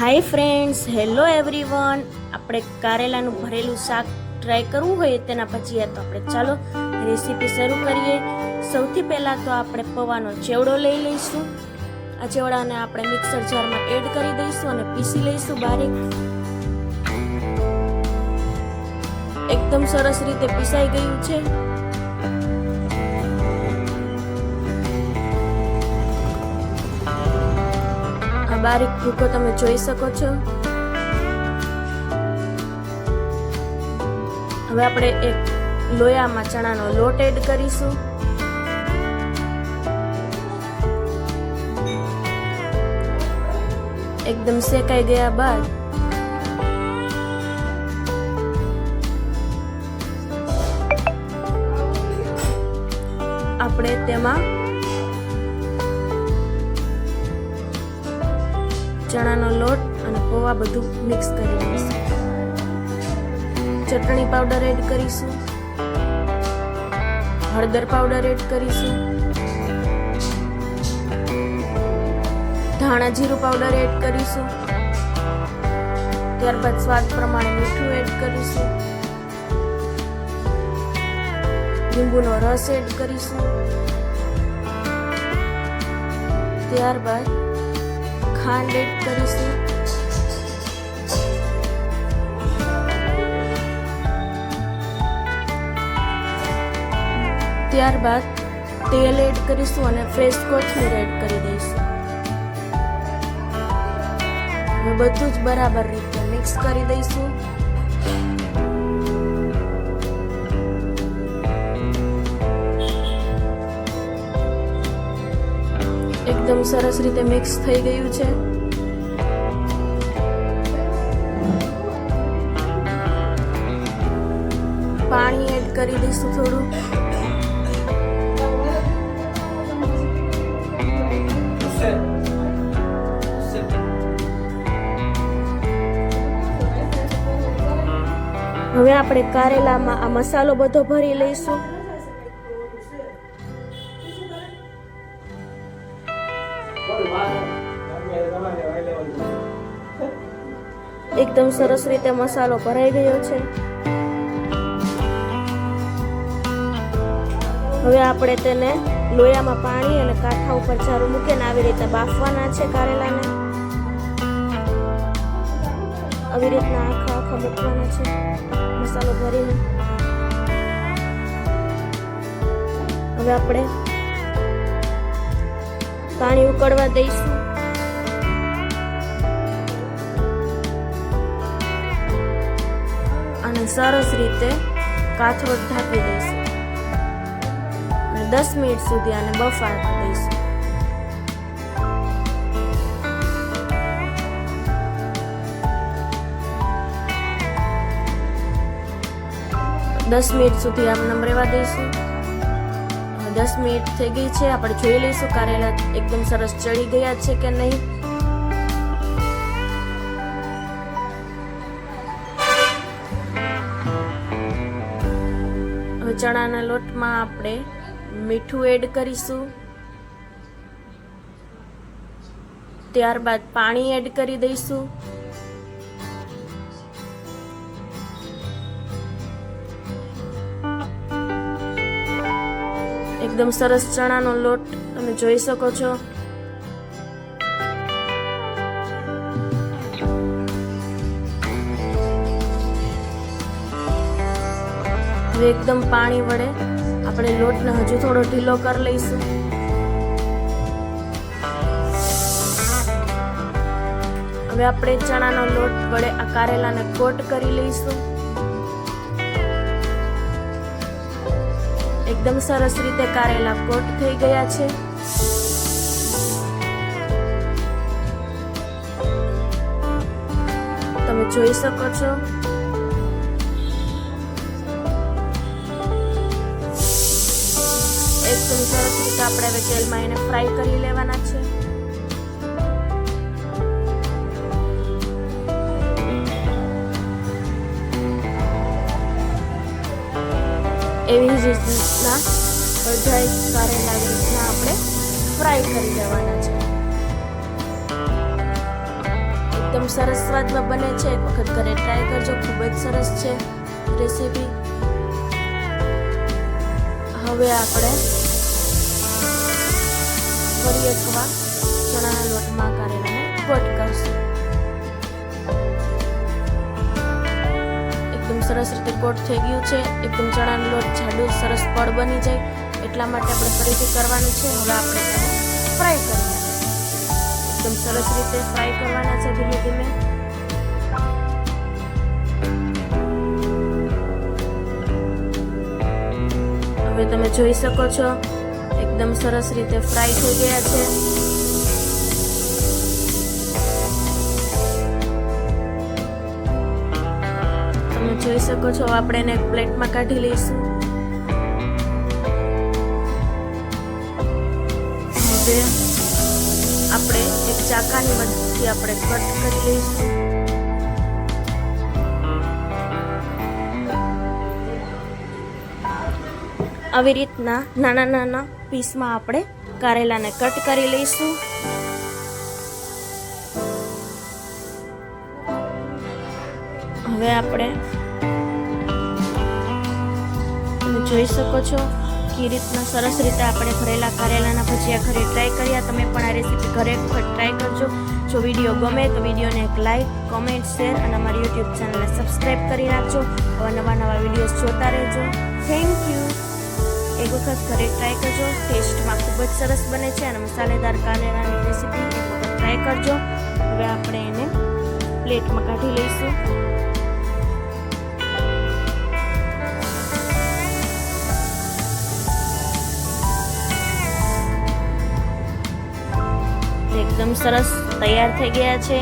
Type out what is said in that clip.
Hi friends, hello everyone. આપણે કારેલાનું ભરેલું શાક ટ્રાય કરવું હોય તેના પછી તો આપણે ચાલો રેસીપી શરૂ કરીએ. સૌથી પહેલાં તો આપણે પૌવાનો ચેવડો લઈ લઈશું. આ ચેવડાને આપણે મિક્સર જારમાં એડ કરી દઈશું અને પીસી લઈશું બારીક. એકદમ સરસ રીતે પીસાઈ ગયું છે. બારીક ભૂકો તમે જોઈ શકો છો. હવે આપણે એક લોયામાં ચણાનો લોટ એડ કરીશું. એકદમ શેકાઈ ગયા બાદ આપણે તેમાં ચણાનો લોટ અને પૌવા બધું મિક્સ કરી લઈશું. ચટણી પાવડર એડ કરીશું, હળદર પાવડર એડ કરીશું, ધાણા જીરું પાવડર એડ કરીશું. ત્યારબાદ સ્વાદ પ્રમાણે મીઠું એડ કરીશું, લીંબુનો રસ એડ કરીશું. ત્યારબાદ ખાંડ એડ કરીશું. ત્યારબાદ તેલ એડ કરીશું અને ફ્રેશ કોથમીર એડ કરી દઈશું. હવે બધું જ બરાબર રીતે મિક્સ કરી દઈશું. એકદમ સરસ રીતે મિક્સ થઈ ગયું છે. પાણી એડ કરી દઈશું થોડું. હવે આપણે કારેલામાં આ મસાલો બધો ભરી લઈશું. એકદમ સરસ રીતે મસાલો ભરાઈ ગયો છે. હવે આપણે તેને લોયામાં પાણી અને કાંઠા ઉપર જારું મૂકીને આવી રીતે બાફવાના છે કારેલાને. આવી રીતના આખા મૂકવાના છે મસાલો ભરીને. હવે આપણે પાણી ઉકળવા દઈશું. અને સરસ રીતે કાથરોટ ઢાંકી દઈશું અને 10 મિનિટ સુધી આને બફાવા દઈશું. દસ મિનિટ સુધી આમ રહેવા દઈશું. 10 મિનિટ થઈ ગઈ છે. આપણે જોઈ લઈશું કારેલા એકદમ સરસ ચડી ગયા છે કે નહીં. હવે ચણાના લોટમાં આપણે મીઠું એડ કરીશું. ત્યારબાદ પાણી એડ કરી દઈશું. એકદમ સરસ ચણાનો લોટ તમે જોઈ શકો છો. હવે એકદમ પાણી વડે આપણે લોટને હજુ થોડો ઢીલો કરી લઈશું. હવે આપણે ચણાનો લોટ વડે આ કારેલાને કોટ કરી લઈશું. એકદમ સરસ રીતે કારેલા કોટ થઈ ગયા છે. તમે જોઈ શકો છો. એકદમ સરસ રીતે આપણે હવે તેલમાં એને ફ્રાય કરી લેવાના છે. એવી જ રીતના બધા કારેલા રીતના આપણે ફ્રાય કરી લેવાના છે. એકદમ સરસ સ્વાદમાં બને છે. એક વખત ઘરે ટ્રાય કરજો, ખૂબ જ સરસ છે રેસીપી. હવે આપણે ફરી એકવાર ચણાના લોટમાં કારેલાને કોટ કરશું. એકદમ સરસ રીતે કોટ થઈ ગયું છે. એકદમ ચણાનો લોટ જાડું સરસ પડ બની જાય એટલા માટે આપણે ફરીથી કરવાનું છે. હવે આપણે તેને ફ્રાય કરીએ. એકદમ સરસ રીતે ફ્રાય કરવાના છે ધીમે ધીમે. હવે તમે જોઈ શકો છો એકદમ સરસ રીતે ફ્રાય થઈ ગયા છે. તમે જોઈ શકો છો. આપણે એને એક પ્લેટમાં કાઢી લઈશું. હવે આપણે એક ચાકાની મદદથી આપણે કટ કરી લઈશું. આવી રીતના નાના નાના પીસમાં આપણે કારેલાને કટ કરી લઈશું. હવે આપણે તમે જોઈ શકો છો કે રીતના સરસ રીતે આપણે ભરેલા કારેલાના ભજીયા ઘરે ટ્રાય કર્યા. તમે પણ આ રેસીપી ઘરે ટ્રાય કરજો. જો વિડીયો ગમે તો વિડીયોને એક લાઈક, કોમેન્ટ, શેર અને અમારી યુટ્યુબ ચેનલને સબસ્ક્રાઈબ કરી નાખજો. હવે નવા વિડીયોઝ જોતા રહેજો. Thank you. એક વખત ઘરે ટ્રાય કરજો. ટેસ્ટમાં ખૂબ જ સરસ બને છે અને મસાલેદાર કારેલાની રેસીપી એક વખત ટ્રાય કરજો. હવે આપણે એને પ્લેટમાં કાઢી લઈશું. એકદમ સરસ તૈયાર થઈ ગયા છે.